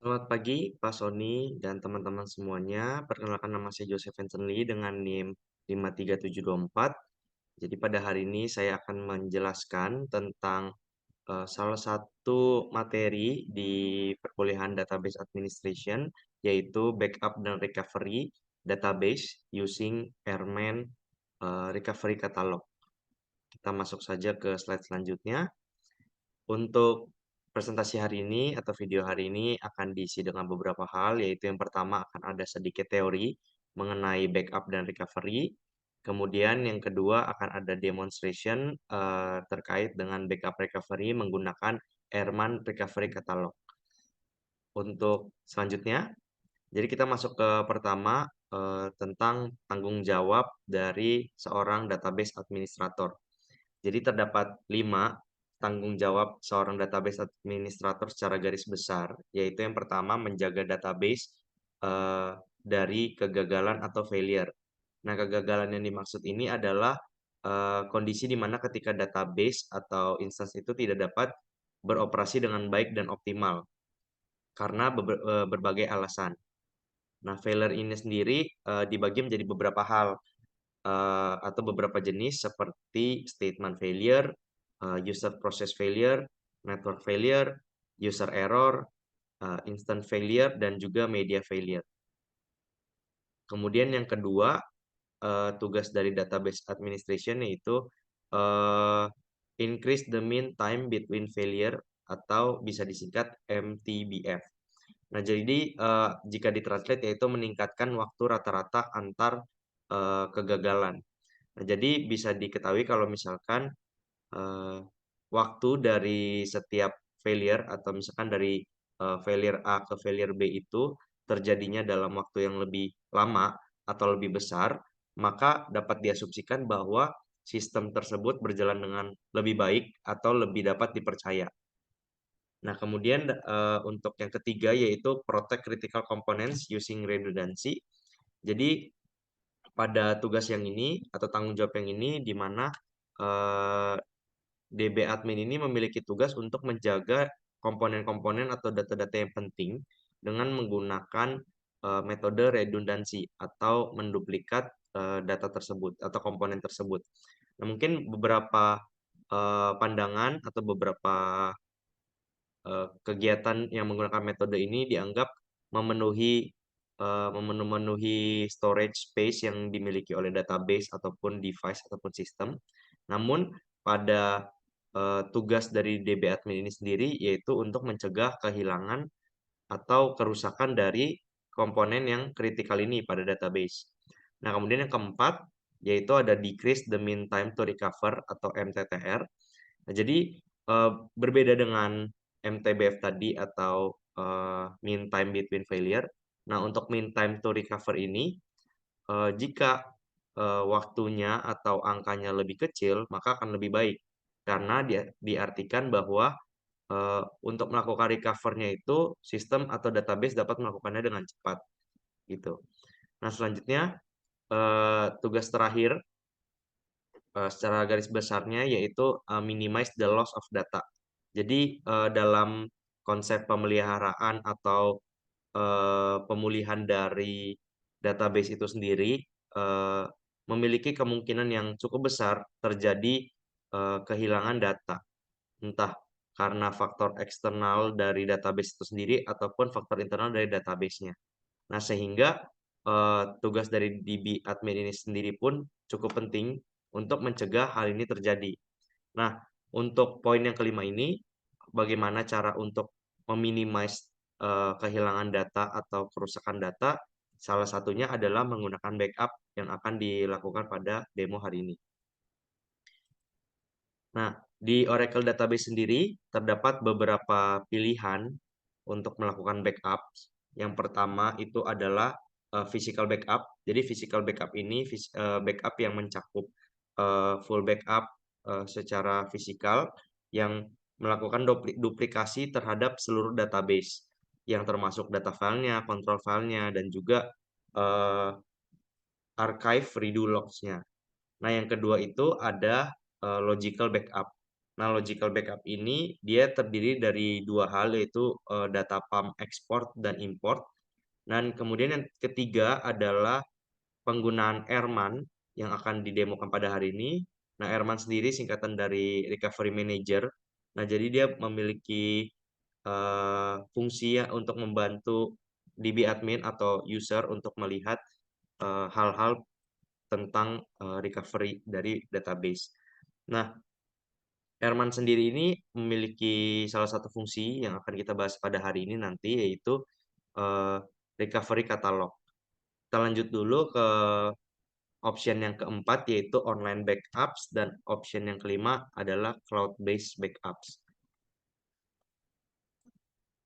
Selamat pagi, Pak Sony dan teman-teman semuanya. Perkenalkan nama saya Joseph Vincent Lee dengan NIM 53724. Jadi pada hari ini saya akan menjelaskan tentang salah satu materi di perkuliahan Database Administration, yaitu Backup dan Recovery Database using Airman Recovery Catalog. Kita masuk saja ke slide selanjutnya. Untuk presentasi hari ini atau video hari ini akan diisi dengan beberapa hal, yaitu yang pertama akan ada sedikit teori mengenai backup dan recovery. Kemudian yang kedua akan ada demonstration terkait dengan backup recovery menggunakan Airman Recovery Catalog. Untuk selanjutnya, jadi kita masuk ke pertama tentang tanggung jawab dari seorang database administrator. Jadi terdapat 5 tanggung jawab seorang database administrator secara garis besar, yaitu yang pertama menjaga database dari kegagalan atau failure. Nah, kegagalan yang dimaksud ini adalah kondisi di mana ketika database atau instance itu tidak dapat beroperasi dengan baik dan optimal karena berbagai alasan. Nah, failure ini sendiri dibagi menjadi beberapa hal atau beberapa jenis seperti statement failure, user process failure, network failure, user error, instant failure, dan juga media failure. Kemudian yang kedua, tugas dari database administration yaitu increase the mean time between failure atau bisa disingkat MTBF. Nah, jadi jika ditranslate yaitu meningkatkan waktu rata-rata antar kegagalan. Nah, jadi bisa diketahui kalau misalkan waktu dari setiap failure atau misalkan dari failure A ke failure B itu terjadinya dalam waktu yang lebih lama atau lebih besar, maka dapat diasumsikan bahwa sistem tersebut berjalan dengan lebih baik atau lebih dapat dipercaya. Nah, kemudian untuk yang ketiga yaitu protect critical components using redundancy. Jadi pada tugas yang ini atau tanggung jawab yang ini di mana DB admin ini memiliki tugas untuk menjaga komponen-komponen atau data-data yang penting dengan menggunakan metode redundansi atau menduplikat data tersebut atau komponen tersebut. Nah, mungkin beberapa pandangan atau beberapa kegiatan yang menggunakan metode ini dianggap memenuhi memenuhi storage space yang dimiliki oleh database ataupun device ataupun sistem. Namun pada tugas dari DB admin ini sendiri yaitu untuk mencegah kehilangan atau kerusakan dari komponen yang kritikal ini pada database. Nah, kemudian yang keempat yaitu ada decrease the mean time to recover atau MTTR. Nah, jadi berbeda dengan MTBF tadi atau mean time between failure. Nah, untuk mean time to recover ini, jika waktunya atau angkanya lebih kecil, maka akan lebih baik. Karena dia diartikan bahwa untuk melakukan recover-nya itu sistem atau database dapat melakukannya dengan cepat gitu. Nah, selanjutnya tugas terakhir secara garis besarnya yaitu minimize the loss of data. Jadi dalam konsep pemeliharaan atau pemulihan dari database itu sendiri memiliki kemungkinan yang cukup besar terjadi kehilangan data, entah karena faktor eksternal dari database itu sendiri ataupun faktor internal dari database-nya. Nah, sehingga tugas dari DB admin ini sendiri pun cukup penting untuk mencegah hal ini terjadi. Nah, untuk poin yang kelima ini, bagaimana cara untuk meminimais kehilangan data atau kerusakan data? Salah satunya adalah menggunakan backup yang akan dilakukan pada demo hari ini. Nah, di Oracle Database sendiri terdapat beberapa pilihan untuk melakukan backup. Yang pertama itu adalah physical backup. Jadi physical backup ini backup yang mencakup full backup secara fisikal yang melakukan duplikasi terhadap seluruh database yang termasuk data filenya, control filenya, dan juga archive redo logs-nya. Nah, yang kedua itu ada logical backup. Nah, logical backup ini dia terdiri dari dua hal, yaitu data pump export dan import. Dan kemudian yang ketiga adalah penggunaan Airman yang akan didemokan pada hari ini. Nah, Airman sendiri singkatan dari Recovery Manager. Nah, jadi dia memiliki fungsi ya untuk membantu DB admin atau user untuk melihat hal-hal tentang recovery dari database. Nah, Airman sendiri ini memiliki salah satu fungsi yang akan kita bahas pada hari ini nanti, yaitu recovery catalog. Kita lanjut dulu ke option yang keempat, yaitu online backups, dan option yang kelima adalah cloud-based backups.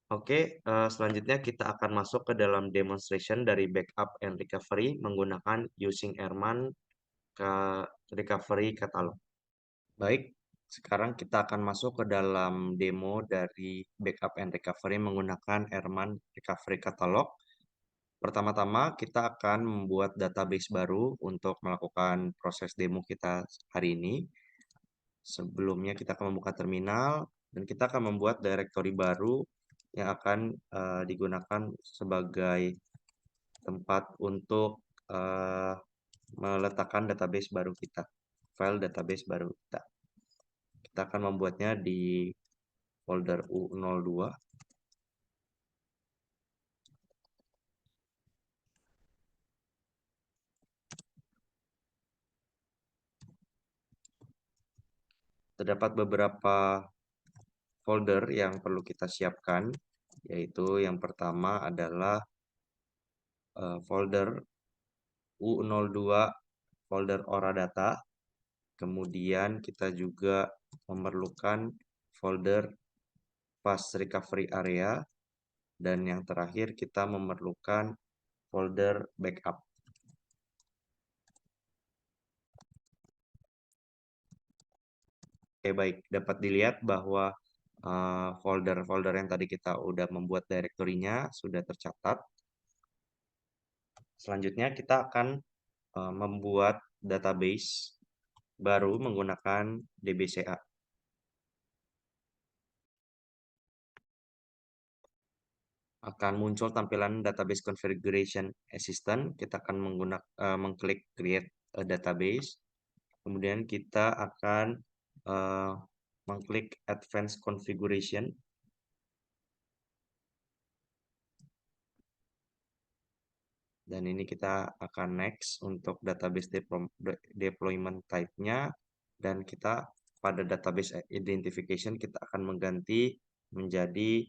Oke, selanjutnya kita akan masuk ke dalam demonstration dari backup and recovery menggunakan using Airman ke recovery catalog. Baik, sekarang kita akan masuk ke dalam demo dari backup and recovery menggunakan Airman recovery catalog. Pertama-tama kita akan membuat database baru untuk melakukan proses demo kita hari ini. Sebelumnya kita akan membuka terminal dan kita akan membuat directory baru yang akan digunakan sebagai tempat untuk meletakkan database baru kita, file database baru kita. Kita akan membuatnya di folder U02. Terdapat beberapa folder yang perlu kita siapkan, yaitu yang pertama adalah folder U02, folder Oradata. Kemudian kita juga memerlukan folder fast recovery area, dan yang terakhir kita memerlukan folder backup. Oke, baik, dapat dilihat bahwa folder-folder yang tadi kita udah membuat direktorinya sudah tercatat. Selanjutnya kita akan membuat database baru menggunakan DBCA. Akan muncul tampilan database configuration assistant. Kita akan mengklik create a database. Kemudian kita akan mengklik advanced configuration. Dan ini kita akan next untuk database deployment type-nya. Dan kita pada database identification kita akan mengganti menjadi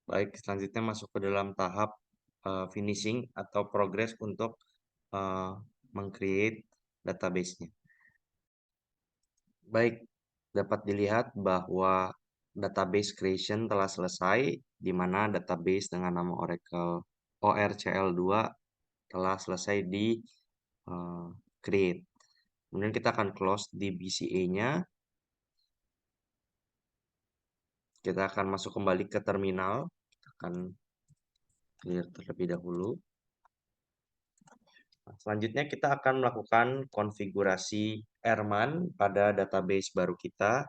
baik. Selanjutnya masuk ke dalam tahap finishing atau progress untuk meng-create database-nya. Baik, dapat dilihat bahwa database creation telah selesai, di mana database dengan nama Oracle ORCL2 telah selesai di create. Kemudian kita akan close di BCA-nya. Kita akan masuk kembali ke terminal. Kita akan clear terlebih dahulu. Selanjutnya kita akan melakukan konfigurasi Airman pada database baru kita.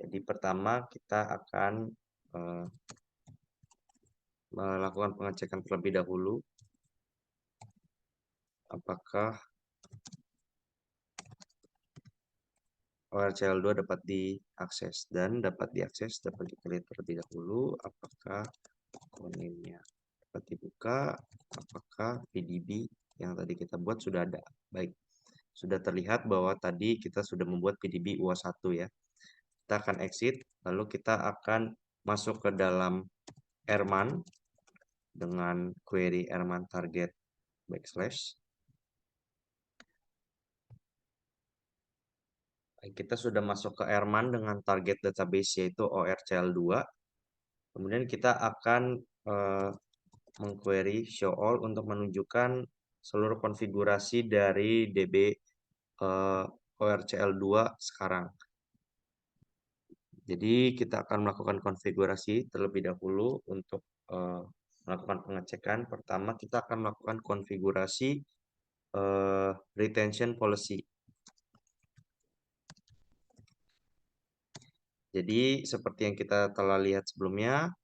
Jadi pertama kita akan melakukan pengecekan terlebih dahulu apakah ORCL2 dapat diakses, dan dapat diakses, dapat dilihat terlebih dahulu apakah name-nya dapat dibuka, apakah PDB yang tadi kita buat sudah ada. Baik, sudah terlihat bahwa tadi kita sudah membuat PDB UA1 ya. Kita akan exit, lalu kita akan masuk ke dalam Erman dengan query Erman target backslash. Kita sudah masuk ke Erman dengan target database yaitu ORCL2. Kemudian kita akan mengquery show all untuk menunjukkan seluruh konfigurasi dari DB ORCL2 sekarang. Jadi kita akan melakukan konfigurasi terlebih dahulu untuk melakukan pengecekan. Pertama kita akan melakukan konfigurasi retention policy. Jadi seperti yang kita telah lihat sebelumnya,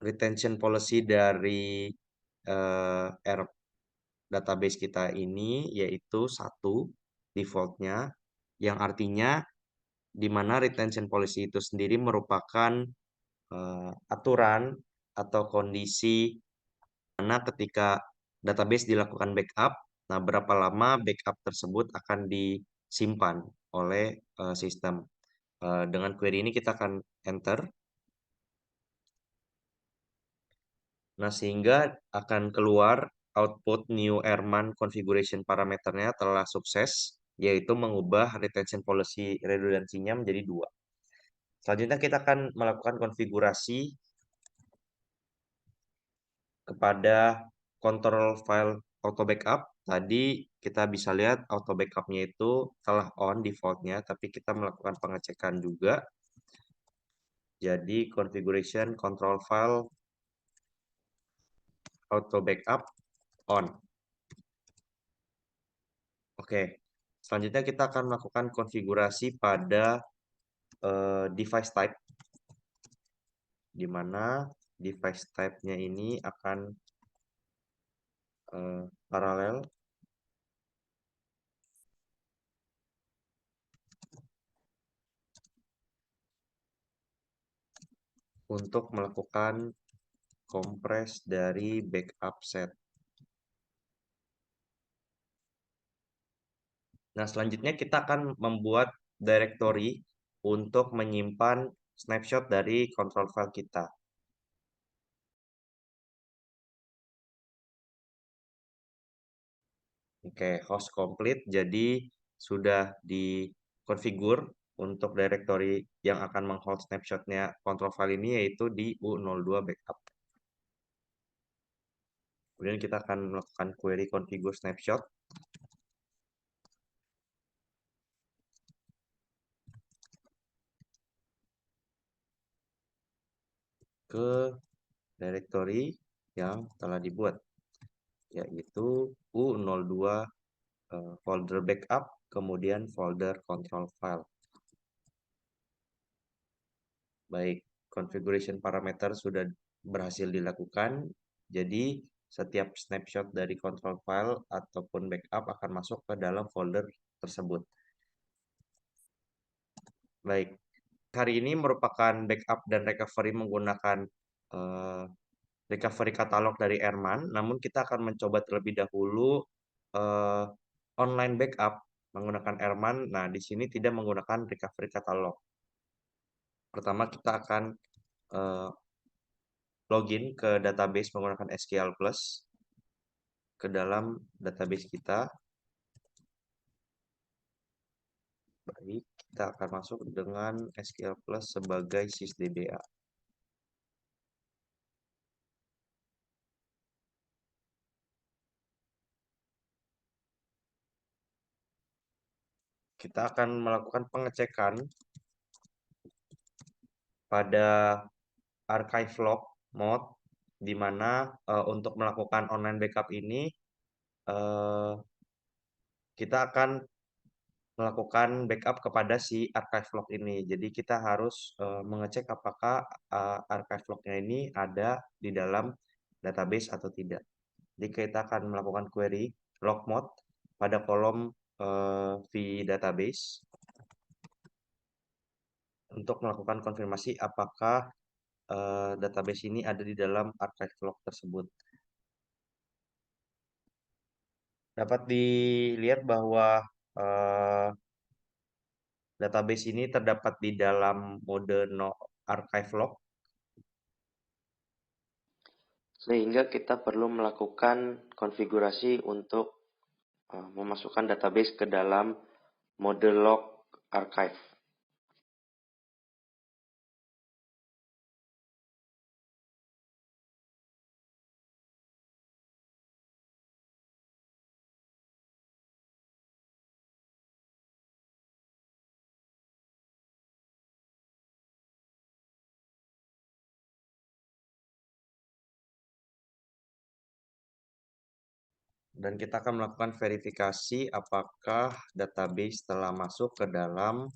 retention policy dari database kita ini yaitu 1 defaultnya, yang artinya di mana retention policy itu sendiri merupakan aturan atau kondisi mana ketika database dilakukan backup, nah berapa lama backup tersebut akan disimpan oleh sistem. Dengan query ini kita akan enter. Nah, sehingga akan keluar output new Erman configuration parameternya telah sukses, yaitu mengubah retention policy redundansinya menjadi 2. Selanjutnya kita akan melakukan konfigurasi kepada control file auto backup. Tadi kita bisa lihat auto backupnya itu telah on defaultnya, tapi kita melakukan pengecekan juga. Jadi configuration control file auto backup on. Oke, selanjutnya kita akan melakukan konfigurasi pada device type, di mana device type-nya ini akan paralel untuk melakukan kompres dari backup set. Nah, selanjutnya kita akan membuat directory untuk menyimpan snapshot dari control file kita. Oke, host complete, jadi sudah dikonfigur untuk directory yang akan menghold snapshotnya control file ini yaitu di U02 backup. Kemudian kita akan melakukan query configure snapshot. Ke directory yang telah dibuat, yaitu U02 folder backup, kemudian folder control file. Baik, configuration parameter sudah berhasil dilakukan, jadi setiap snapshot dari control file ataupun backup akan masuk ke dalam folder tersebut. Baik, hari ini merupakan backup dan recovery menggunakan recovery katalog dari Erman, namun kita akan mencoba terlebih dahulu online backup menggunakan Erman. Nah, di sini tidak menggunakan recovery katalog. Pertama kita akan login ke database menggunakan SQL Plus ke dalam database kita. Baik, kita akan masuk dengan SQL Plus sebagai sysdba. Kita akan melakukan pengecekan pada archive log mode, di mana untuk melakukan online backup ini kita akan melakukan backup kepada si archive log ini. Jadi kita harus mengecek apakah archive lognya ini ada di dalam database atau tidak. Jadi kita akan melakukan query log mode pada kolom vDatabase untuk melakukan konfirmasi apakah database ini ada di dalam archive log tersebut. Dapat dilihat bahwa database ini terdapat di dalam mode no archive log. Sehingga kita perlu melakukan konfigurasi untuk memasukkan database ke dalam mode log archive. Dan kita akan melakukan verifikasi apakah database telah masuk ke dalam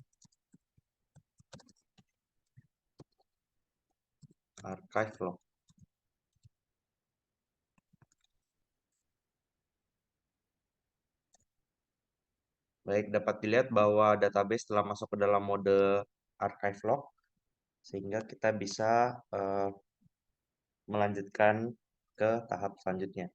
archive log. Baik, dapat dilihat bahwa database telah masuk ke dalam mode archive log, sehingga kita bisa melanjutkan ke tahap selanjutnya.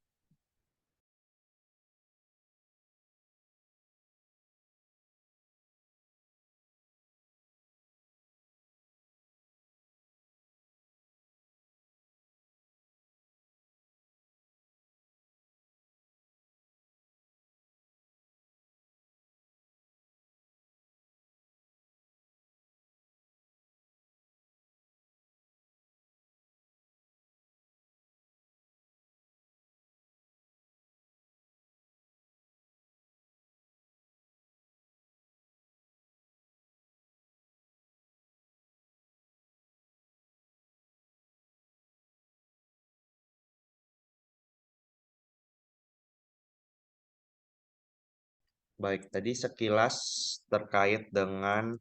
Baik, tadi sekilas terkait dengan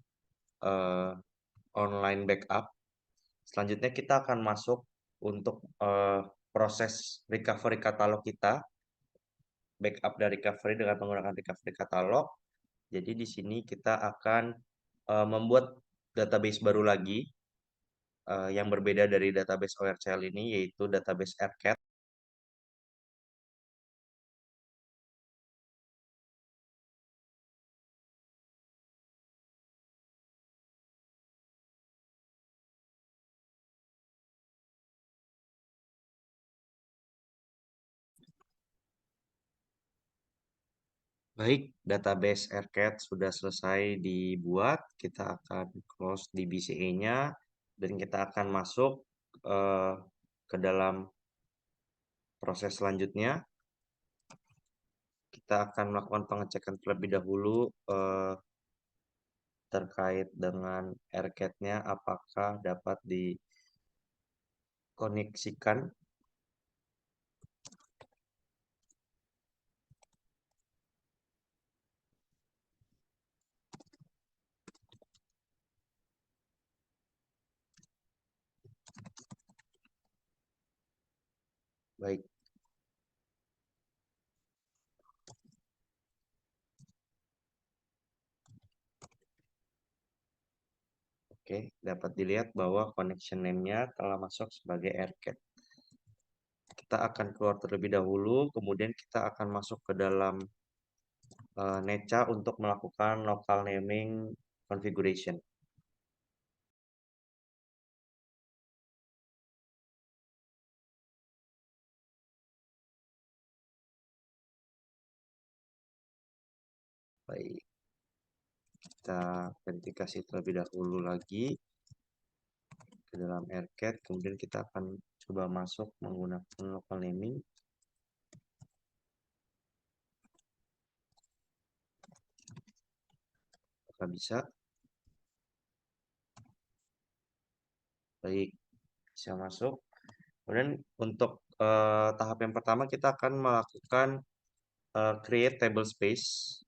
online backup. Selanjutnya kita akan masuk untuk proses recovery katalog kita, backup dan recovery dengan menggunakan recovery katalog. Jadi di sini kita akan membuat database baru lagi yang berbeda dari database ORCL ini, yaitu database AirCat. Baik, database AirCat sudah selesai dibuat. Kita akan close di BCA-nya dan kita akan masuk ke dalam proses selanjutnya. Kita akan melakukan pengecekan terlebih dahulu terkait dengan AirCat-nya apakah dapat dikoneksikan. Baik. Oke, dapat dilihat bahwa connection name-nya telah masuk sebagai AirCat. Kita akan keluar terlebih dahulu, kemudian kita akan masuk ke dalam Neca untuk melakukan local naming configuration. Baik, kita verifikasi terlebih dahulu lagi ke dalam AirCat, kemudian kita akan coba masuk menggunakan local naming. Apakah bisa? Baik, bisa masuk. Kemudian untuk tahap yang pertama kita akan melakukan create table space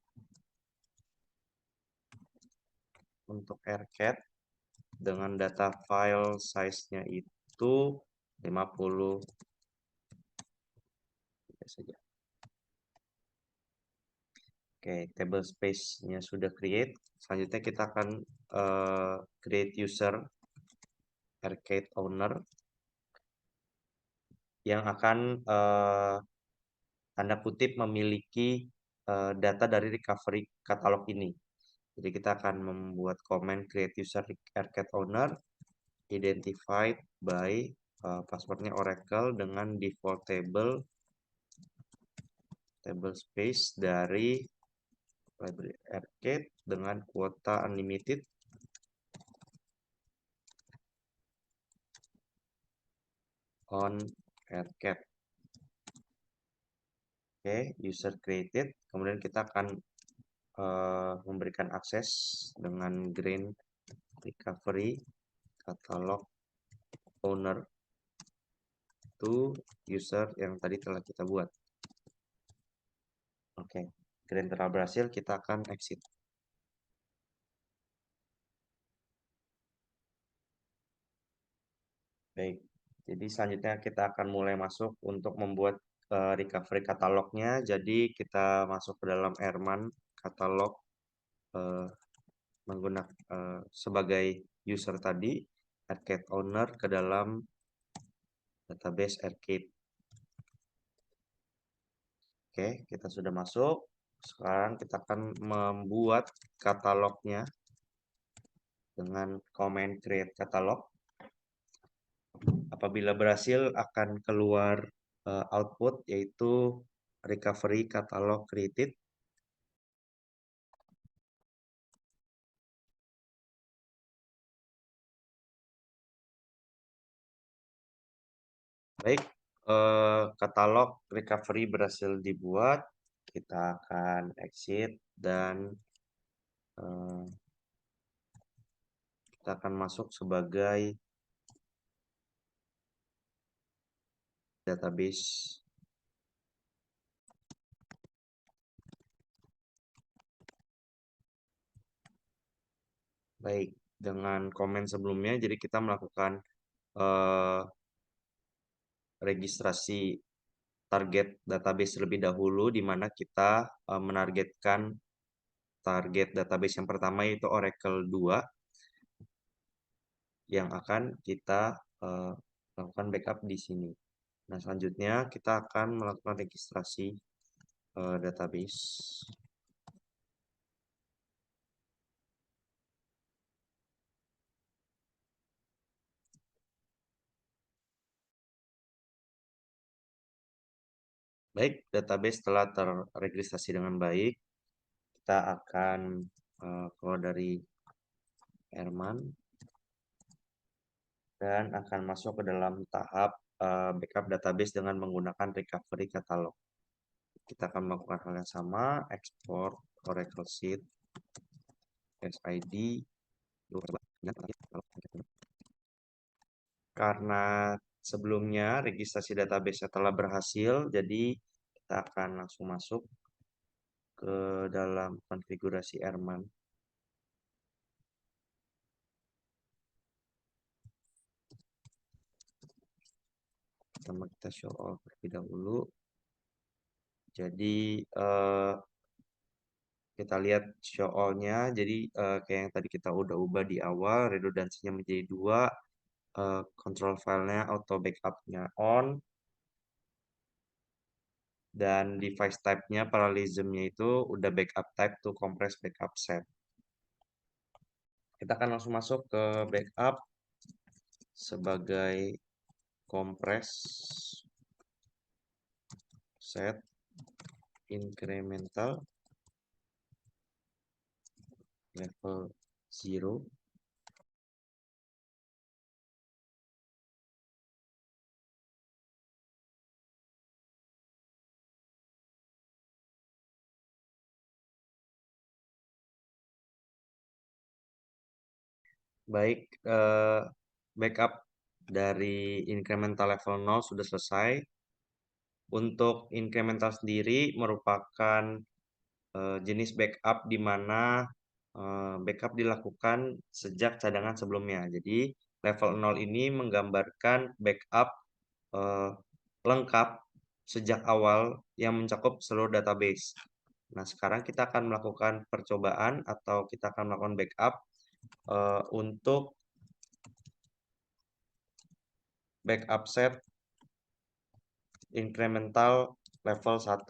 untuk AirCat dengan data file size-nya itu 50 saja. Oke, table space-nya sudah create. Selanjutnya kita akan create user AirCat owner yang akan tanda kutip memiliki data dari recovery katalog ini. Jadi kita akan membuat comment create user ARCAD owner identified by passwordnya Oracle dengan default table space dari library ARCAD dengan kuota unlimited on ARCAD. Oke, user created. Kemudian kita akan memberikan akses dengan green recovery catalog owner to user yang tadi telah kita buat. Oke, green telah berhasil, kita akan exit. Baik, jadi selanjutnya kita akan mulai masuk untuk membuat recovery katalognya. Jadi kita masuk ke dalam Airman katalog menggunakan sebagai user tadi, ARCAD owner ke dalam database ARCAD. Oke, kita sudah masuk. Sekarang kita akan membuat katalognya dengan command create catalog. Apabila berhasil akan keluar output yaitu recovery catalog created. Baik, katalog recovery berhasil dibuat. Kita akan exit dan kita akan masuk sebagai database. Baik, dengan komen sebelumnya, jadi kita melakukan registrasi target database terlebih dahulu, di mana kita menargetkan target database yang pertama yaitu Oracle 2 yang akan kita lakukan backup di sini. Nah, selanjutnya kita akan melakukan registrasi database. Baik, database telah terregistrasi dengan baik. Kita akan keluar dari Airman dan akan masuk ke dalam tahap backup database dengan menggunakan recovery catalog. Kita akan melakukan hal yang sama, export Oracle Sheet SID. Karena sebelumnya registrasi database telah berhasil, jadi kita akan langsung masuk ke dalam konfigurasi Airman. Pertama kita show all terlebih dahulu. Jadi kita lihat show all-nya. Jadi kayak yang tadi kita udah ubah di awal, redundansinya menjadi 2, control filenya auto backup-nya on, dan device type-nya parallelism-nya itu udah backup type to compress backup set. Kita akan langsung masuk ke backup sebagai compress set incremental level 0. Baik, backup dari incremental level 0 sudah selesai. Untuk incremental sendiri merupakan jenis backup di mana backup dilakukan sejak cadangan sebelumnya. Jadi level 0 ini menggambarkan backup lengkap sejak awal yang mencakup seluruh database. Nah, sekarang kita akan melakukan percobaan atau kita akan melakukan backup untuk backup set incremental level 1.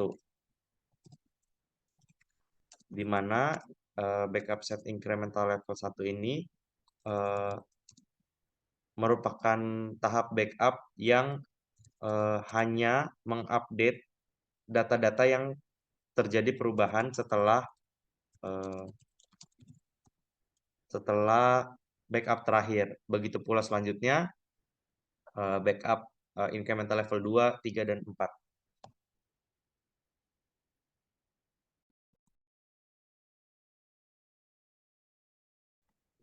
di mana backup set incremental level 1 ini merupakan tahap backup yang hanya mengupdate data-data yang terjadi perubahan setelah backup terakhir. Begitu pula selanjutnya backup incremental level 2, 3, dan 4.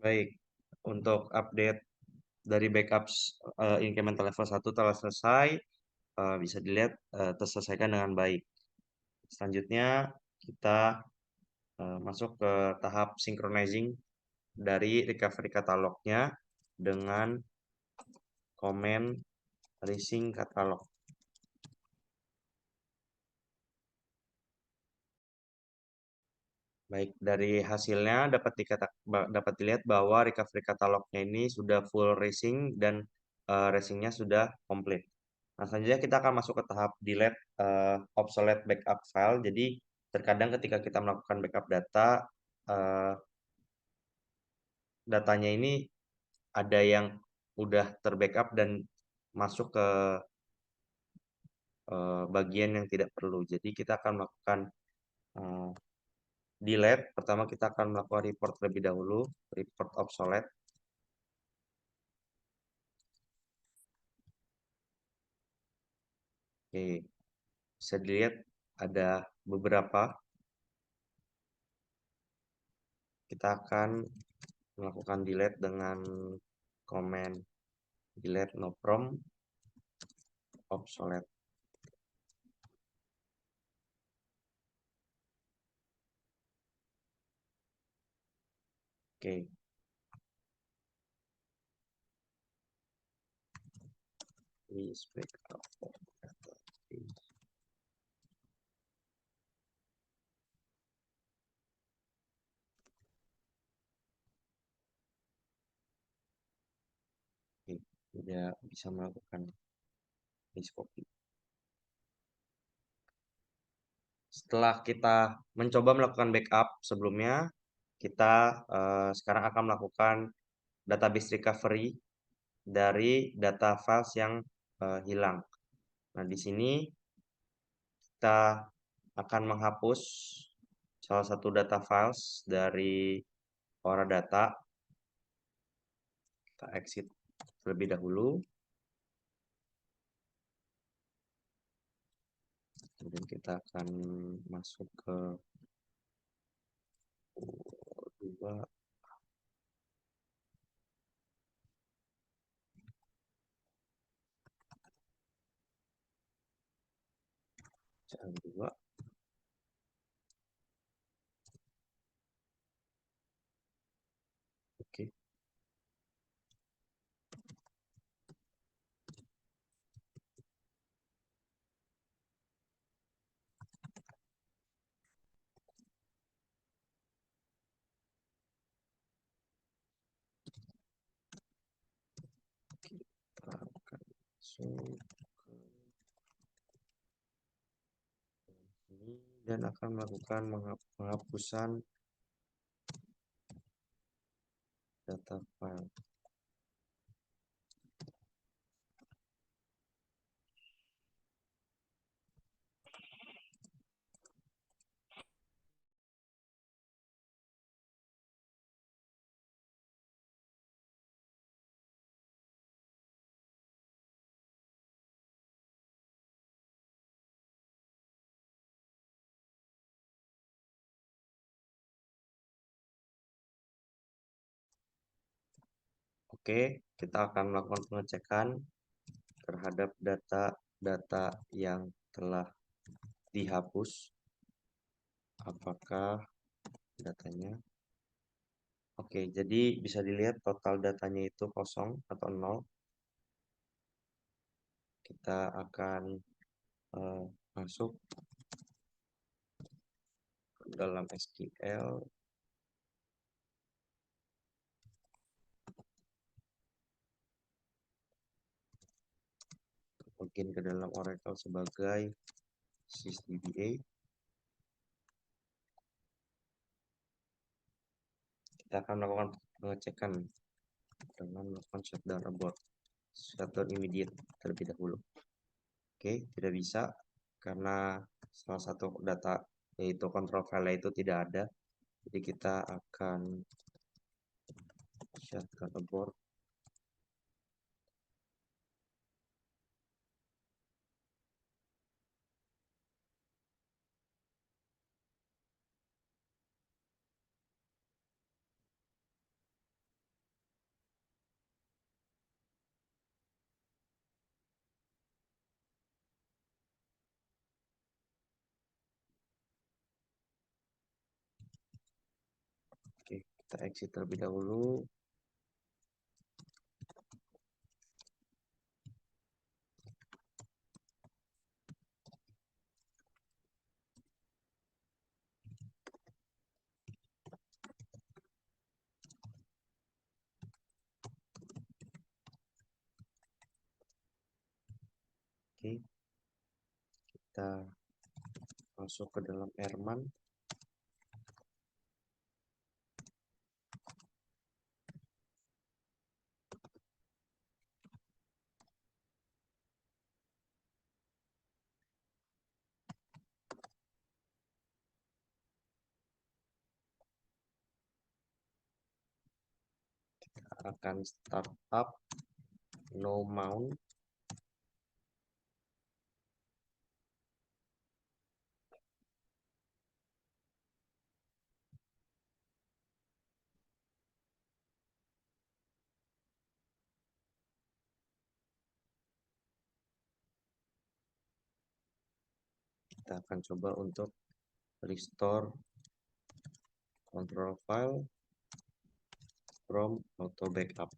Baik, untuk update dari backup incremental level 1 telah selesai, bisa dilihat terselesaikan dengan baik. Selanjutnya kita masuk ke tahap synchronizing dari recovery katalognya dengan komen resync katalog. Baik, dari hasilnya dapat dilihat bahwa recovery katalognya ini sudah full racing dan racingnya sudah komplit. Nah, selanjutnya kita akan masuk ke tahap delete obsolete backup file. Jadi, terkadang ketika kita melakukan backup data, datanya ini ada yang udah terbackup dan masuk ke bagian yang tidak perlu. Jadi, kita akan melakukan delete. Pertama kita akan melakukan report terlebih dahulu, report obsolete. Oke, bisa dilihat ada beberapa. Kita akan melakukan delete dengan komen delete no from obsolete. Oke. Please backup data. Oke, tidak bisa melakukan paste copy. Setelah kita mencoba melakukan backup sebelumnya, kita sekarang akan melakukan database recovery dari data files yang hilang. Nah, di sini kita akan menghapus salah satu data files dari Ora Data. Kita exit terlebih dahulu. Kemudian kita akan masuk ke dua. Jangan dua. Oke. Kita akan masuk ke ini dan akan melakukan penghapusan data file. Oke, kita akan melakukan pengecekan terhadap data-data yang telah dihapus. Apakah datanya? Oke, jadi bisa dilihat total datanya itu kosong atau 0. Kita akan masuk ke dalam SQL. Login ke dalam Oracle sebagai sysdba. kita akan melakukan pengecekan dengan melakukan shutdown abort, shutdown immediate terlebih dahulu. Oke, tidak bisa karena salah satu data yaitu control file itu tidak ada. Jadi kita akan shutdown abort. Oke, kita exit terlebih dahulu. Oke, kita masuk ke dalam Airman. Akan startup no mount. Kita akan coba untuk restore control file from auto backup.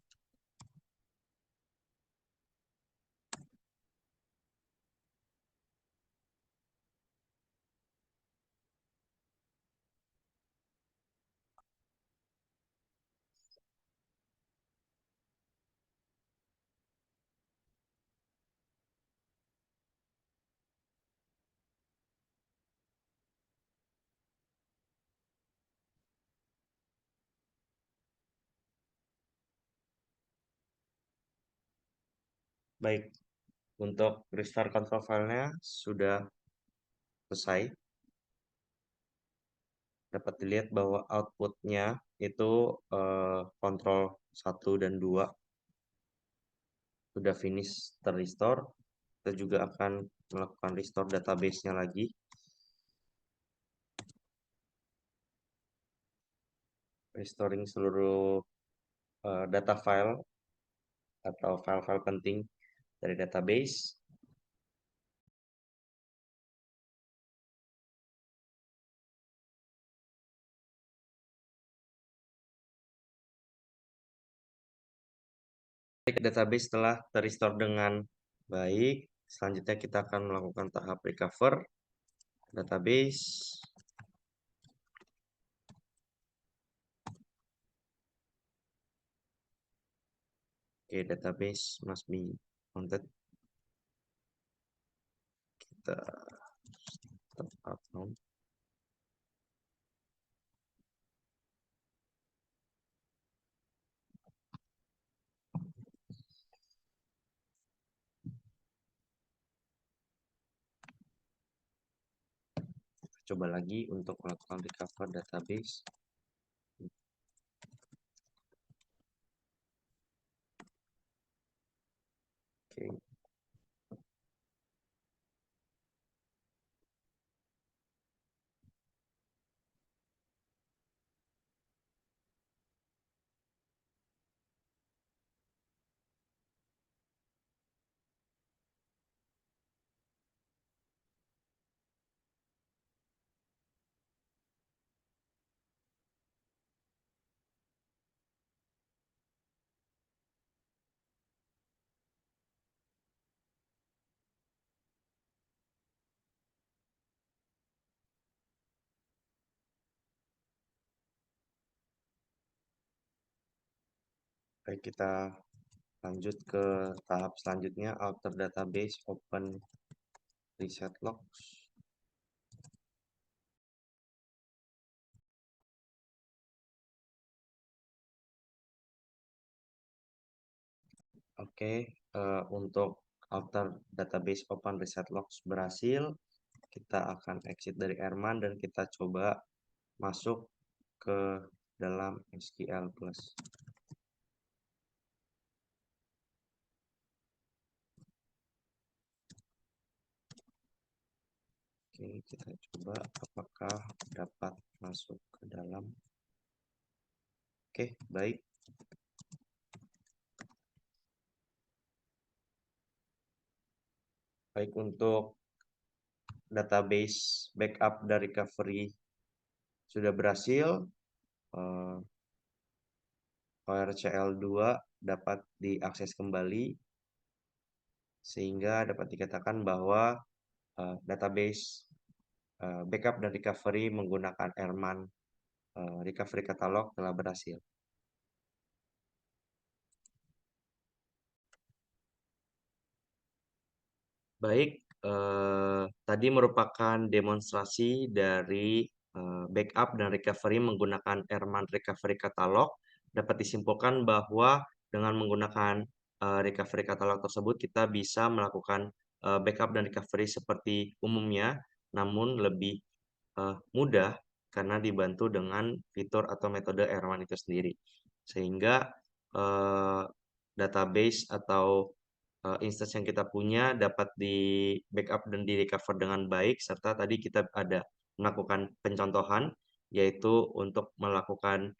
Baik, untuk restore control filenya sudah selesai. Dapat dilihat bahwa outputnya itu kontrol 1 dan 2 sudah finish terrestore. Kita juga akan melakukan restore database-nya lagi. Restoring seluruh data file atau file-file penting dari database. Database telah terrestore dengan baik. Selanjutnya kita akan melakukan tahap recover database. Oke, database must be mounted. Kita start now. Coba lagi untuk melakukan recover database. Oke. Baik, kita lanjut ke tahap selanjutnya, alter database, open reset logs. Oke, untuk alter database Open Reset Logs berhasil, kita akan exit dari Erman dan kita coba masuk ke dalam SQL Plus. Oke, kita coba apakah dapat masuk ke dalam. Oke, baik. Baik, untuk database backup dan recovery sudah berhasil. ORCL2 dapat diakses kembali sehingga dapat dikatakan bahwa database backup dan recovery menggunakan Erman recovery catalog telah berhasil. Baik, tadi merupakan demonstrasi dari backup dan recovery menggunakan Erman Recovery Catalog. Dapat disimpulkan bahwa dengan menggunakan recovery catalog tersebut, kita bisa melakukan backup dan recovery seperti umumnya, namun lebih mudah karena dibantu dengan fitur atau metode Erman itu sendiri. Sehingga database atau instance yang kita punya dapat di backup dan di recover dengan baik, serta tadi kita ada melakukan pencontohan, yaitu untuk melakukan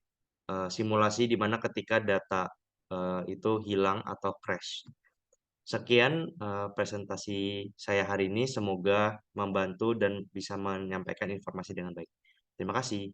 simulasi di mana ketika data itu hilang atau crash. Sekian presentasi saya hari ini, semoga membantu dan bisa menyampaikan informasi dengan baik. Terima kasih.